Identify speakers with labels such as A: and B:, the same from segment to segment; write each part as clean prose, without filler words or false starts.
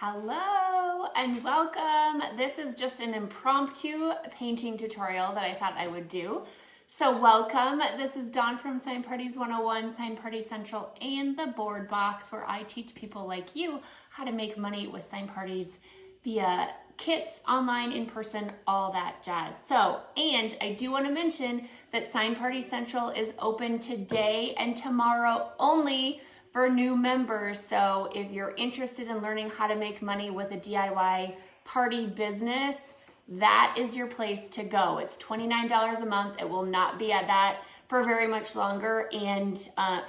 A: Hello and welcome. This is just an impromptu painting tutorial that I thought I would do. So welcome. This is Dawn from Sign Parties 101, Sign Party Central, and the Board Box, where I teach people like you how to make money with sign parties via kits, online, in person, all that jazz. So, and I do want to mention that Sign Party Central is open today and tomorrow only for new members. So if you're interested in learning how to make money with a DIY party business, that is your place to go. It's $29 a month. It will not be at that for very much longer. And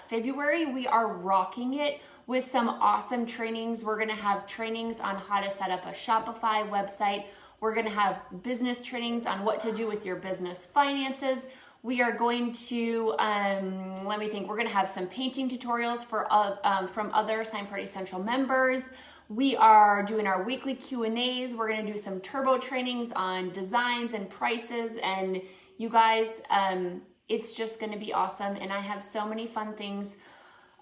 A: February, we are rocking it with some awesome trainings. We're gonna have trainings on how to set up a Shopify website. We're gonna have business trainings on what to do with your business finances. We are going to, let me think, we're gonna have some painting tutorials for from other Sign Party Central members. We are doing our weekly Q&As. We're gonna do some turbo trainings on designs and prices. And you guys, it's just gonna be awesome. And I have so many fun things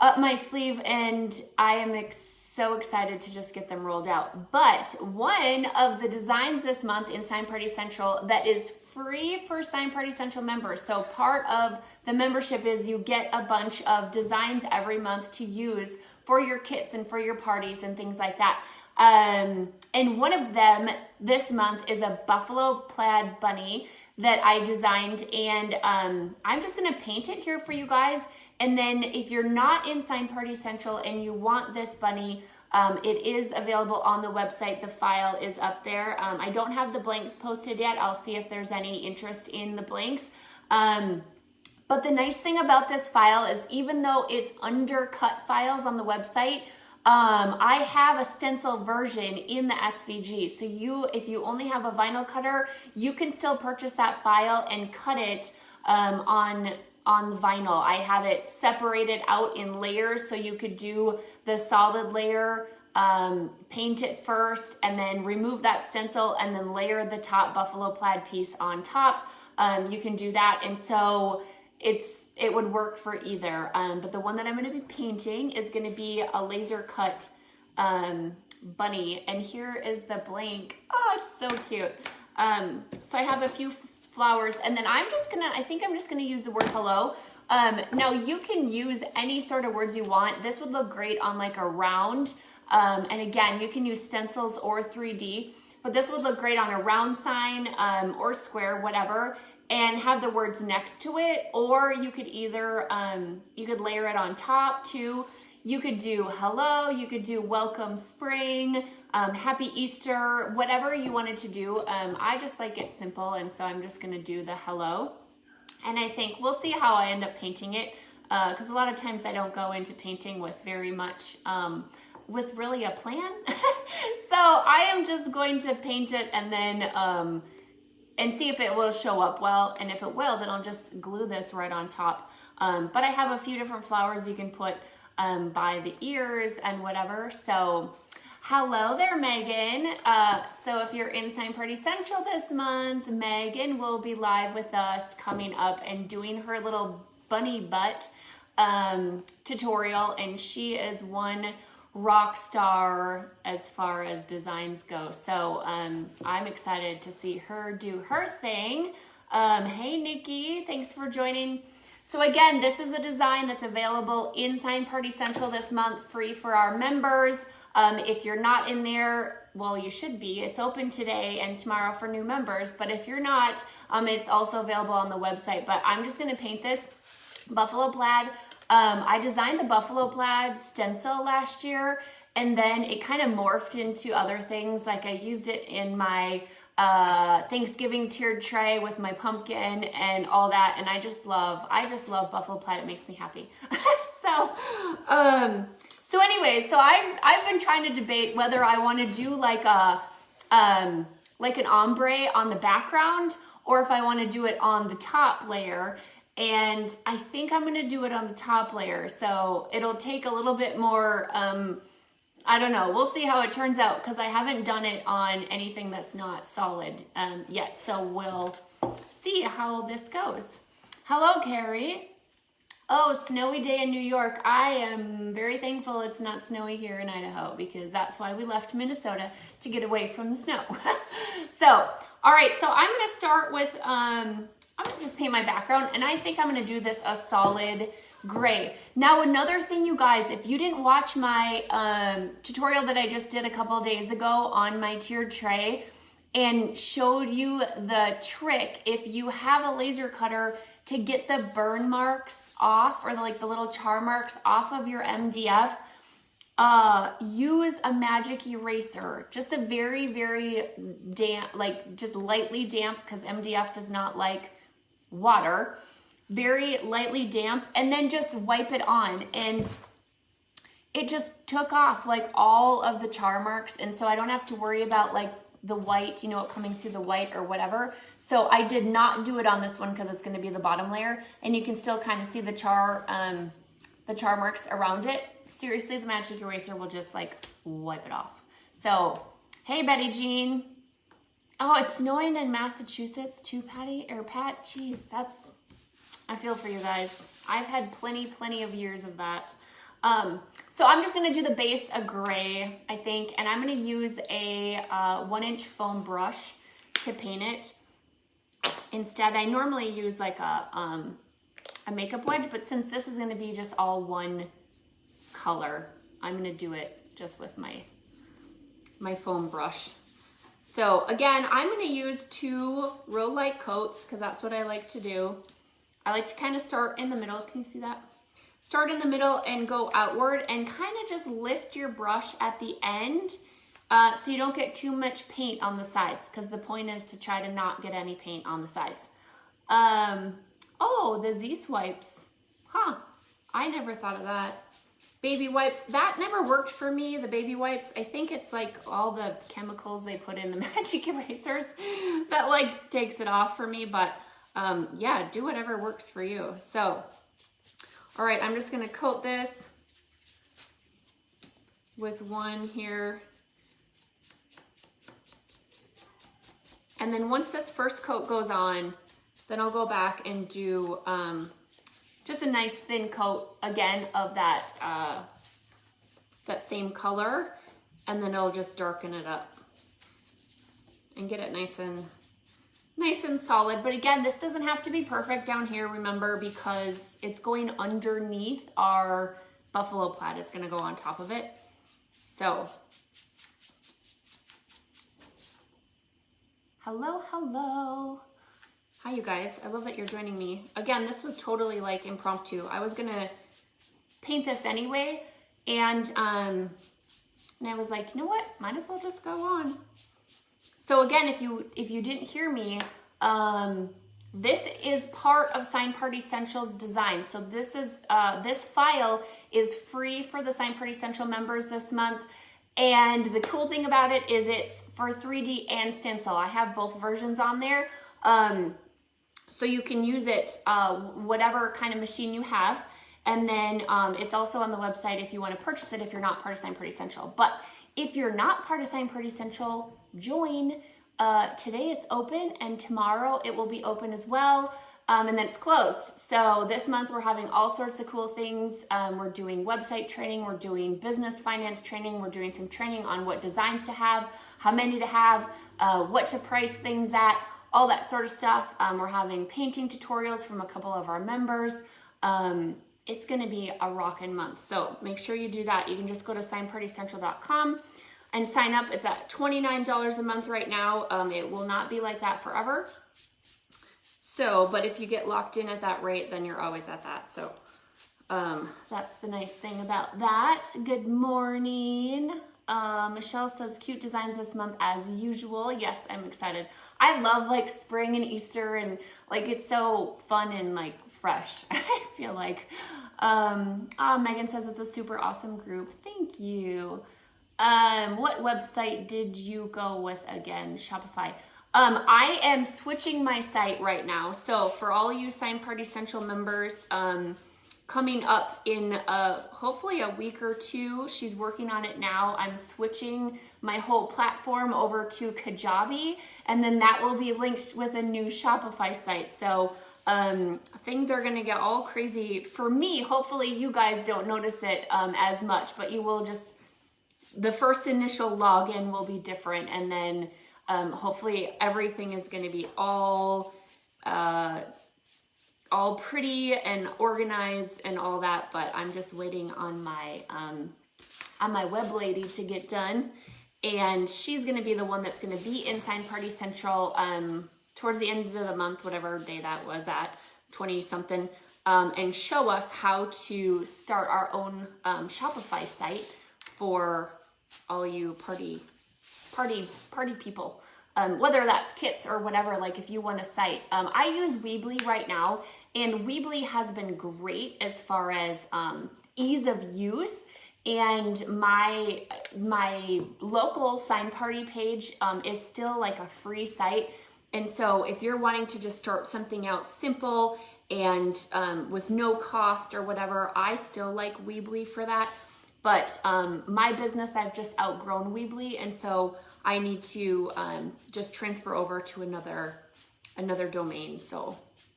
A: up my sleeve, and I am so excited to just get them rolled out. But one of the designs this month in Sign Party Central that is free for Sign Party Central members. So part of the membership is you get a bunch of designs every month to use for your kits and for your parties and things like that. And one of them this month is a buffalo plaid bunny that I designed, and I'm just gonna paint it here for you guys. And then if you're not in Sign Party Central and you want this bunny, it is available on the website. The file is up there. I don't have the blanks posted yet. I'll see if there's any interest in the blanks. But the nice thing about this file is, even though it's undercut files on the website, I have a stencil version in the SVG. So if you only have a vinyl cutter, you can still purchase that file and cut it on the vinyl. I have it separated out in layers, so you could do the solid layer, paint it first, and then remove that stencil, and then layer the top buffalo plaid piece on top. You can do that, and so it would work for either. But the one that I'm going to be painting is going to be a laser cut bunny, and here is the blank. Oh, it's so cute. So I have a few flowers, and then I think I'm just gonna use the word hello. Now you can use any sort of words you want. This would look great on like a round, and again, you can use stencils or 3D, but this would look great on a round sign or square, whatever, and have the words next to it. Or you could either you could layer it on top too. You could do hello, you could do welcome spring, happy Easter, whatever you wanted to do. I just like it simple, and so I'm just gonna do the hello. And I think we'll see how I end up painting it, because a lot of times I don't go into painting with very much, with really a plan. So I am just going to paint it and then, and see if it will show up well. And if it will, then I'll just glue this right on top. But I have a few different flowers you can put by the ears and whatever. So hello there, Megan. So if you're in Sign Party Central this month, Megan will be live with us coming up and doing her little bunny butt tutorial, and she is one rock star as far as designs go. So I'm excited to see her do her thing. Hey Nikki, thanks for joining. So again, this is a design that's available in Sign Party Central this month, free for our members. If you're not in there, well, you should be. It's open today and tomorrow for new members, but if you're not, it's also available on the website. But I'm just gonna paint this buffalo plaid. I designed the buffalo plaid stencil last year, and then it kind of morphed into other things. Like I used it in my Thanksgiving tiered tray with my pumpkin and all that, and I just love buffalo plaid. It makes me happy. So anyway, so I've been trying to debate whether I want to do like an ombre on the background, or if I want to do it on the top layer. And I think I'm going to do it on the top layer, so it'll take a little bit more, I don't know. We'll see how it turns out, because I haven't done it on anything that's not solid yet. So we'll see how this goes. Hello, Carrie. Oh, snowy day in New York. I am very thankful it's not snowy here in Idaho because that's why we left Minnesota, to get away from the snow. So, all right, so I'm gonna start with, I'm gonna just paint my background, and I think I'm gonna do this a solid gray. Now, another thing, you guys, if you didn't watch my tutorial that I just did a couple of days ago on my tiered tray and showed you the trick, if you have a laser cutter, to get the burn marks off, or the little char marks off of your MDF, use a magic eraser. Just a very, very damp, just lightly damp, because MDF does not like water. Very lightly damp, and then just wipe it on, and it just took off all of the char marks, and so I don't have to worry about the white, it coming through the white or whatever. So I did not do it on this one because it's going to be the bottom layer, and you can still kind of see the char marks around it. Seriously, the magic eraser will just wipe it off. So, hey Betty Jean. Oh, it's snowing in Massachusetts too, Patty, or Pat. Jeez, I feel for you guys. I've had plenty of years of that. So I'm just gonna do the base a gray, I think, and I'm gonna use a 1-inch foam brush to paint it. Instead, I normally use a makeup wedge, but since this is gonna be just all one color, I'm gonna do it just with my foam brush. So again, I'm gonna use 2 real light coats because that's what I like to do. I like to kind of start in the middle. Can you see that? Start in the middle and go outward, and kind of just lift your brush at the end so you don't get too much paint on the sides, because the point is to try to not get any paint on the sides. Oh, the Z-swipes. Huh, I never thought of that. Baby wipes, that never worked for me, the baby wipes. I think it's all the chemicals they put in the magic erasers that takes it off for me, but yeah, do whatever works for you. So, all right, I'm just gonna coat this with one here. And then once this first coat goes on, then I'll go back and do just a nice thin coat again of that, that same color, and then I'll just darken it up and get it nice and solid. But again, this doesn't have to be perfect down here, remember, because it's going underneath our buffalo plaid. It's gonna go on top of it. So, hello. Hi, you guys. I love that you're joining me. Again, this was totally impromptu. I was gonna paint this anyway, and I was like, you know what? Might as well just go on. So again, if you didn't hear me, this is part of Sign Party Essentials design. So this is this file is free for the Sign Party Essential members this month. And the cool thing about it is it's for 3D and stencil. I have both versions on there. So you can use it whatever kind of machine you have. And then it's also on the website if you want to purchase it if you're not part of Sign Party Essential. But if you're not part of Sign Party Essential, join. Today it's open, and tomorrow it will be open as well, and then it's closed. So this month we're having all sorts of cool things. We're doing website training, we're doing business finance training, we're doing some training on what designs to have, how many to have, what to price things at, all that sort of stuff. We're having painting tutorials from a couple of our members. It's gonna be a rockin' month, so make sure you do that. You can just go to signpartycentral.com and sign up. It's at $29 a month right now. It will not be like that forever. So, but if you get locked in at that rate, then you're always at that. So that's the nice thing about that. Good morning. Michelle says cute designs this month as usual. Yes, I'm excited. I love spring and Easter, and it's so fun and fresh. I feel like. Megan says it's a super awesome group. Thank you. What website did you go with again? Shopify. I am switching my site right now. So for all you Sign Party Central members, coming up in hopefully a week or two, she's working on it now. I'm switching my whole platform over to Kajabi, and then that will be linked with a new Shopify site. So things are gonna get all crazy for me. Hopefully you guys don't notice it as much, but you will just, the first initial login will be different, and then hopefully everything is gonna be all pretty and organized and all that, but I'm just waiting on my web lady to get done, and she's gonna be the one that's gonna be in Sign Party Central towards the end of the month, whatever day that was at, 20 something, and show us how to start our own Shopify site for all you party people. Whether that's kits or whatever, like if you want a site. I use Weebly right now, and Weebly has been great as far as ease of use. And my local Sign Party page is still like a free site. And so if you're wanting to just start something out simple and with no cost or whatever, I still like Weebly for that. But my business, I've just outgrown Weebly, and so I need to just transfer over to another domain, so,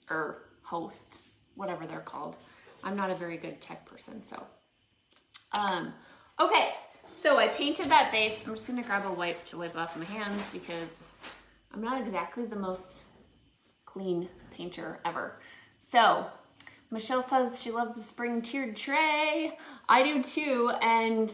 A: or host, whatever they're called. I'm not a very good tech person, so. Okay, so I painted that base. I'm just gonna grab a wipe to wipe off my hands because I'm not exactly the most clean painter ever. So, Michelle says she loves the spring tiered tray. I do too, and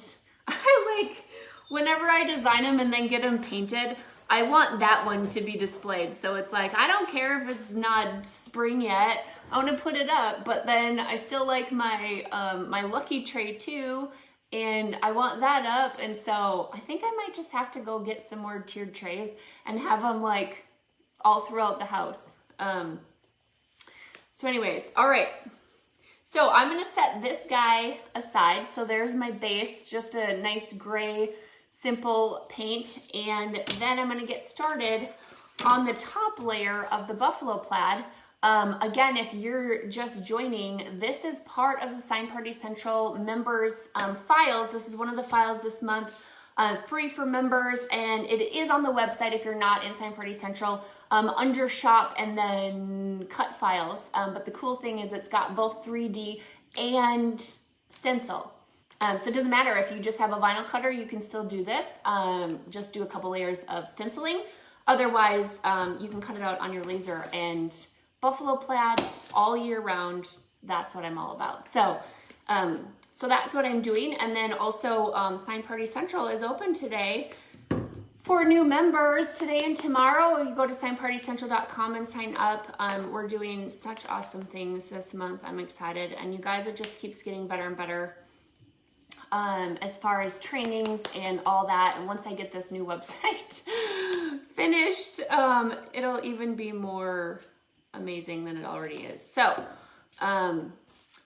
A: I like, whenever I design them and then get them painted, I want that one to be displayed. So it's like, I don't care if it's not spring yet, I want to put it up, but then I still like my my lucky tray too, and I want that up. And so I think I might just have to go get some more tiered trays and have them like all throughout the house. So anyways, all right. So I'm gonna set this guy aside. So there's my base, just a nice gray, simple paint. And then I'm gonna get started on the top layer of the buffalo plaid. Again, if you're just joining, this is part of the Sign Party Central members files. This is one of the files this month, free for members, and it is on the website if you're not in Sign Party Central, under shop and then cut files. But the cool thing is it's got both 3D and stencil. So it doesn't matter if you just have a vinyl cutter, you can still do this. Just do a couple layers of stenciling. Otherwise, you can cut it out on your laser, and buffalo plaid all year round, that's what I'm all about. So, so that's what I'm doing. And then also Sign Party Central is open today for new members today and tomorrow. You go to signpartycentral.com and sign up. We're doing such awesome things this month. I'm excited. And you guys, it just keeps getting better and better as far as trainings and all that. And once I get this new website finished, it'll even be more amazing than it already is. So, all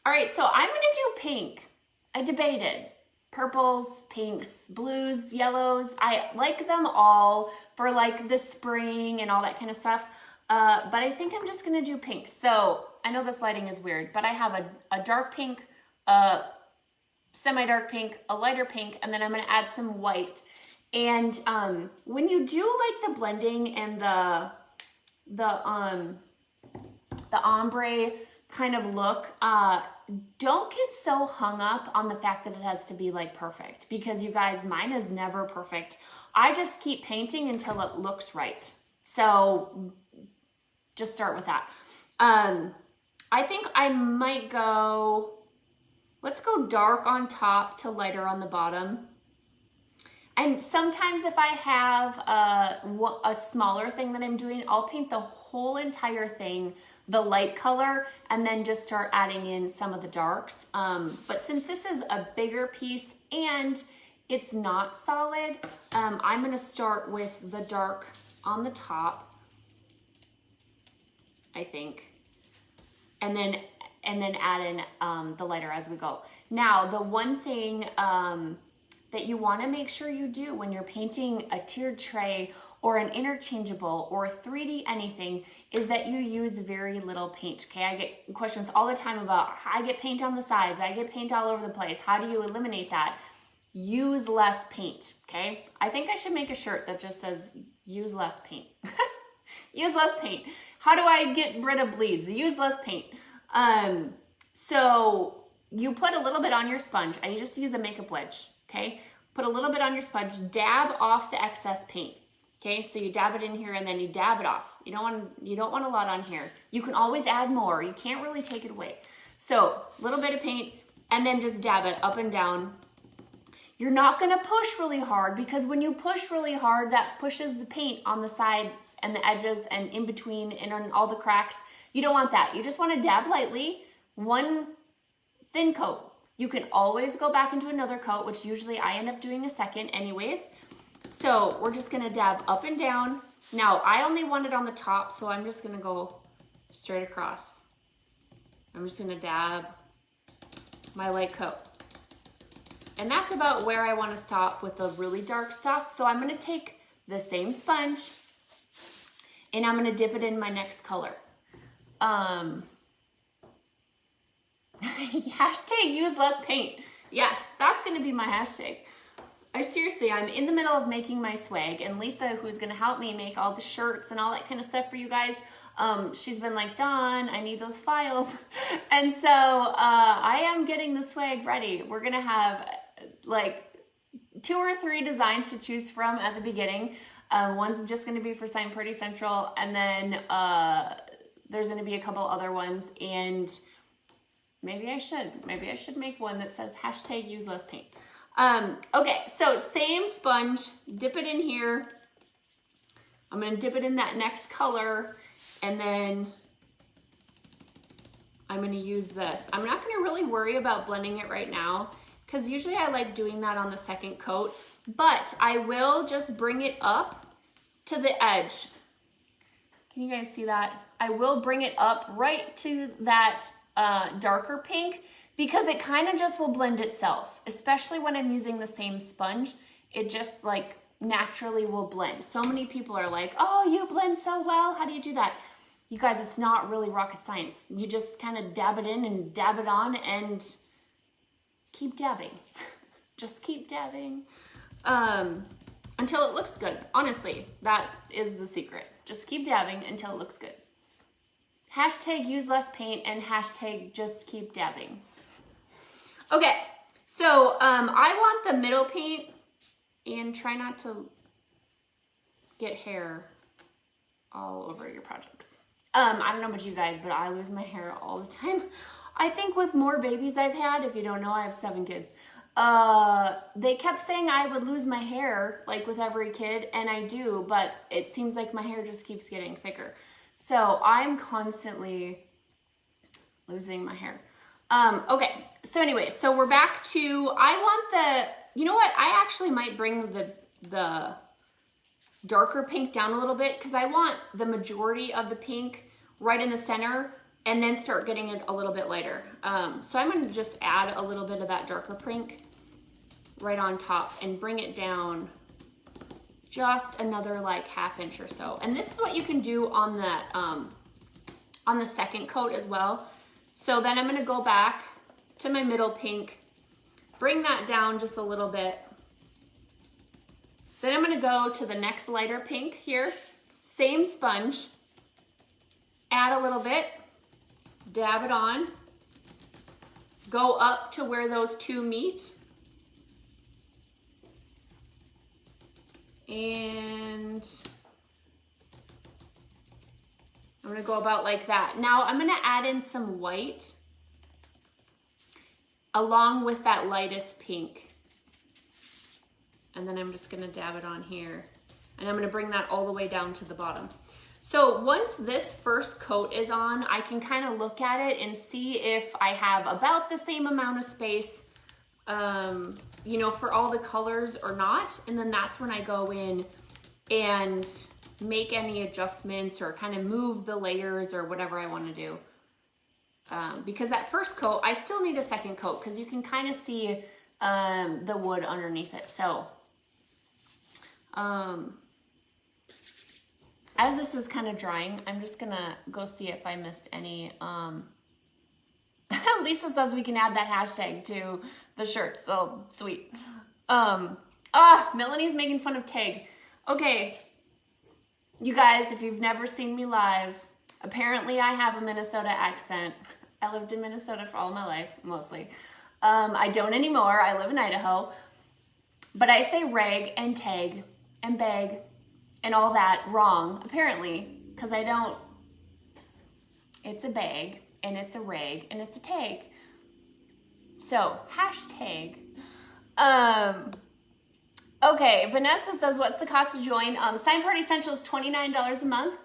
A: right, so I'm gonna do pink. I debated purples, pinks, blues, yellows. I like them all for like the spring and all that kind of stuff. But I think I'm just gonna do pink. So I know this lighting is weird, but I have a dark pink, semi-dark pink, a lighter pink, and then I'm gonna add some white. And when you do like the blending and the ombre kind of look, don't get so hung up on the fact that it has to be like perfect, because you guys, mine is never perfect. I just keep painting until it looks right. So just start with that. I think I might go, let's go dark on top to lighter on the bottom. And sometimes if I have a smaller thing that I'm doing, I'll paint the whole entire thing the light color and then just start adding in some of the darks. But since this is a bigger piece and it's not solid, I'm gonna start with the dark on the top, I think, and then add in the lighter as we go. Now, the one thing that you want to make sure you do when you're painting a tiered tray or an interchangeable or 3D anything is that you use very little paint, okay? I get questions all the time about, I get paint on the sides, I get paint all over the place. How do you eliminate that? Use less paint, okay? I think I should make a shirt that just says, use less paint. Use less paint. How do I get rid of bleeds? Use less paint. So you put a little bit on your sponge. I just use a makeup wedge, okay? Put a little bit on your sponge, dab off the excess paint. Okay, so you dab it in here and then you dab it off. You don't want a lot on here. You can always add more. You can't really take it away. So a little bit of paint and then just dab it up and down. You're not gonna push really hard because when you push really hard, that pushes the paint on the sides and the edges and in between and on all the cracks. You don't want that. You just wanna dab lightly, one thin coat. You can always go back into another coat, which usually I end up doing a second anyways. So we're just gonna dab up and down. Now I only want it on the top, so I'm just gonna go straight across. I'm just gonna dab my light coat. And that's about where I wanna stop with the really dark stuff. So I'm gonna take the same sponge and I'm gonna dip it in my next color. Hashtag use less paint. Yes, that's gonna be my hashtag. I'm in the middle of making my swag, and Lisa, who's gonna help me make all the shirts and all that kind of stuff for you guys, she's been like, Dawn, I need those files. And so I am getting the swag ready. We're gonna have like 2 or 3 designs to choose from at the beginning. One's just gonna be for Sign Party Central, and then there's gonna be a couple other ones, and maybe I should make one that says hashtag use less paint. Okay, so same sponge, dip it in here. I'm gonna dip it in that next color, and then I'm gonna use this. I'm not gonna really worry about blending it right now, because usually I like doing that on the second coat, but I will just bring it up to the edge. Can you guys see that? I will bring it up right to that darker pink, because it kind of just will blend itself, especially when I'm using the same sponge. It just like naturally will blend. So many people are like, oh, you blend so well. How do you do that? You guys, it's not really rocket science. You just kind of dab it in and dab it on and keep dabbing. Just keep dabbing until it looks good. Honestly, that is the secret. Just keep dabbing until it looks good. Hashtag use less paint and hashtag just keep dabbing. Okay, so I want the middle paint, and try not to get hair all over your projects. I don't know about you guys, but I lose my hair all the time. I think with more babies I've had, if you don't know, I have 7 kids. They kept saying I would lose my hair like with every kid, and I do, but it seems like my hair just keeps getting thicker. So I'm constantly losing my hair. Okay, so anyway, so we're back to, I want the, you know what, I actually might bring the darker pink down a little bit, because I want the majority of the pink right in the center, and then start getting it a little bit lighter. So I'm gonna just add a little bit of that darker pink right on top and bring it down just another like 1/2 inch or so. And this is what you can do on the second coat as well. So then I'm gonna go back to my middle pink, bring that down just a little bit. Then I'm gonna go to the next lighter pink here, same sponge, add a little bit, dab it on, go up to where those two meet, and I'm gonna go about like that. Now I'm gonna add in some white along with that lightest pink. And then I'm just gonna dab it on here. And I'm gonna bring that all the way down to the bottom. So once this first coat is on, I can kind of look at it and see if I have about the same amount of space, you know, for all the colors or not. And then that's when I go in and make any adjustments or kind of move the layers or whatever I want to do. Because that first coat, I still need a second coat because you can kind of see the wood underneath it. So as this is kind of drying, I'm just gonna go see if I missed any. Lisa says we can add that hashtag to the shirt, so sweet. Melanie's making fun of tag. Okay, You guys, if you've never seen me live, apparently I have a Minnesota accent. I lived in Minnesota for all my life, mostly. I don't anymore. I live in Idaho. But I say rag and tag and bag and all that wrong, apparently, because I don't. It's a bag, and it's a rag, and it's a tag. So, hashtag. Okay, Vanessa says, what's the cost to join? Sign Party Essential is $29 a month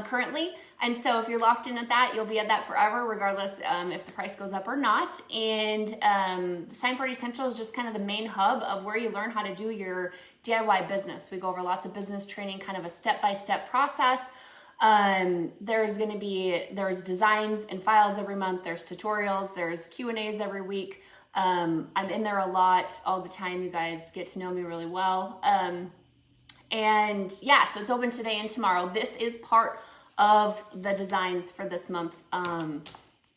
A: currently. And so if you're locked in at that, you'll be at that forever, regardless if the price goes up or not. And Sign Party Essential is just kind of the main hub of where you learn how to do your DIY business. We go over lots of business training, kind of a step-by-step process. There's designs and files every month. There's tutorials. There's Q&As every week. I'm in there a lot all the time. You guys get to know me really well. And yeah, so it's open today and tomorrow. This is part of the designs for this month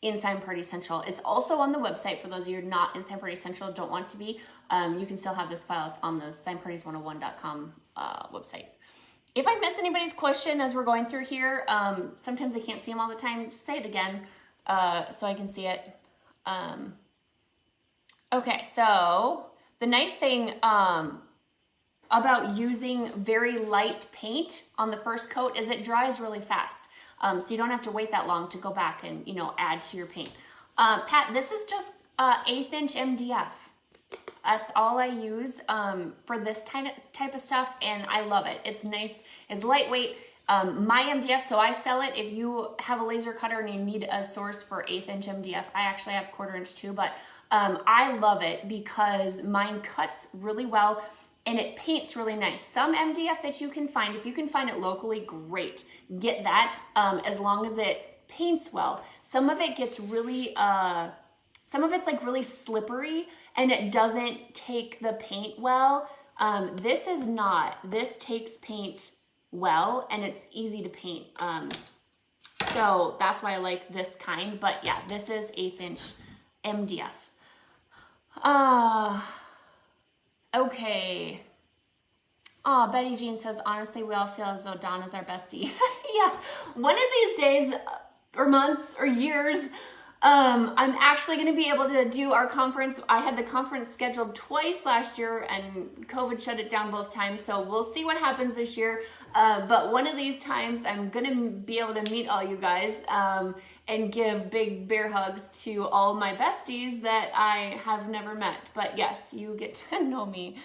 A: in Sign Party Central. It's also on the website for those of you who are not in Sign Party Central, don't want to be. You can still have this file. It's on the signparties101.com website. If I miss anybody's question as we're going through here, sometimes I can't see them all the time. Say it again so I can see it. Okay, so the nice thing about using very light paint on the first coat is it dries really fast. So you don't have to wait that long to go back and, add to your paint. Pat, this is just 1/8 inch MDF. That's all I use for this type of stuff, and I love it. It's nice, it's lightweight. My MDF, so I sell it. If you have a laser cutter and you need a source for 1/8 inch MDF, I actually have 1/4 inch too, but I love it because mine cuts really well and it paints really nice. Some MDF that you can find, if you can find it locally, great. Get that as long as it paints well. Some of it gets really, some of it's like really slippery and it doesn't take the paint well. This is not. This takes paint well and it's easy to paint. So that's why I like this kind. But yeah, this is 1/8 inch MDF. Okay. Oh, Betty Jean says, honestly, we all feel as though Dawn is our bestie. Yeah, one of these days or months or years, I'm actually going to be able to do our conference. I had the conference scheduled twice last year and COVID shut it down both times. So we'll see what happens this year. But one of these times I'm going to be able to meet all you guys and give big bear hugs to all my besties that I have never met. But yes, you get to know me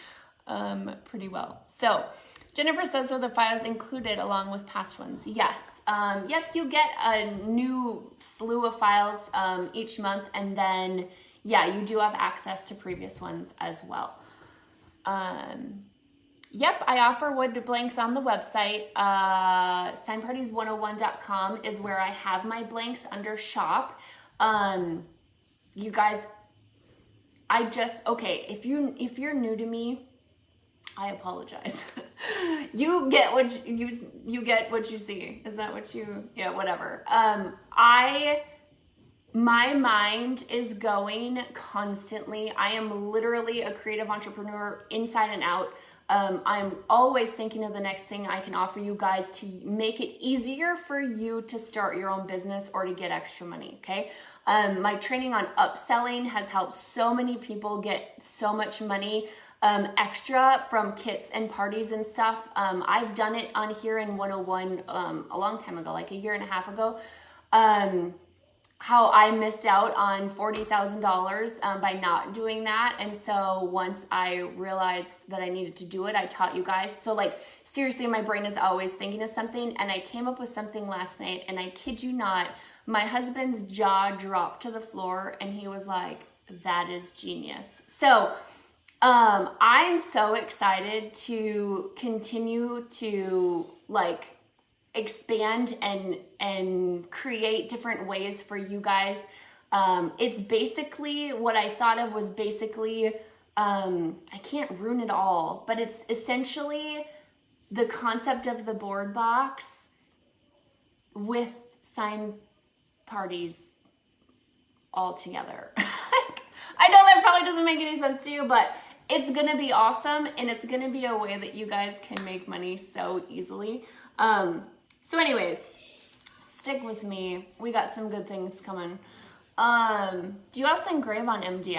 A: pretty well. So Jennifer says, are the files included along with past ones? Yes. Yep, you get a new slew of files each month, and then, yeah, you do have access to previous ones as well. Yep, I offer wood blanks on the website. Signparties101.com is where I have my blanks under shop. You guys, okay, if you're new to me, I apologize. You get what you get what you see. Is that what you, yeah, whatever. My mind is going constantly. I am literally a creative entrepreneur inside and out. I'm always thinking of the next thing I can offer you guys to make it easier for you to start your own business or to get extra money, okay? My training on upselling has helped so many people get so much money extra from kits and parties and stuff. I've done it on here in 101 a long time ago, like 1.5 years ago. How I missed out on $40,000 by not doing that. And so once I realized that I needed to do it, I taught you guys. So like, seriously, my brain is always thinking of something. And I came up with something last night, and I kid you not, my husband's jaw dropped to the floor and he was like, that is genius. So I'm so excited to continue to like expand and create different ways for you guys. It's basically what I thought of was basically, I can't ruin it all, but it's essentially the concept of the board box with sign parties all together. I know that probably doesn't make any sense to you, but it's gonna be awesome, and it's gonna be a way that you guys can make money so easily. So anyways, stick with me. We got some good things coming. Do you also engrave on MDF?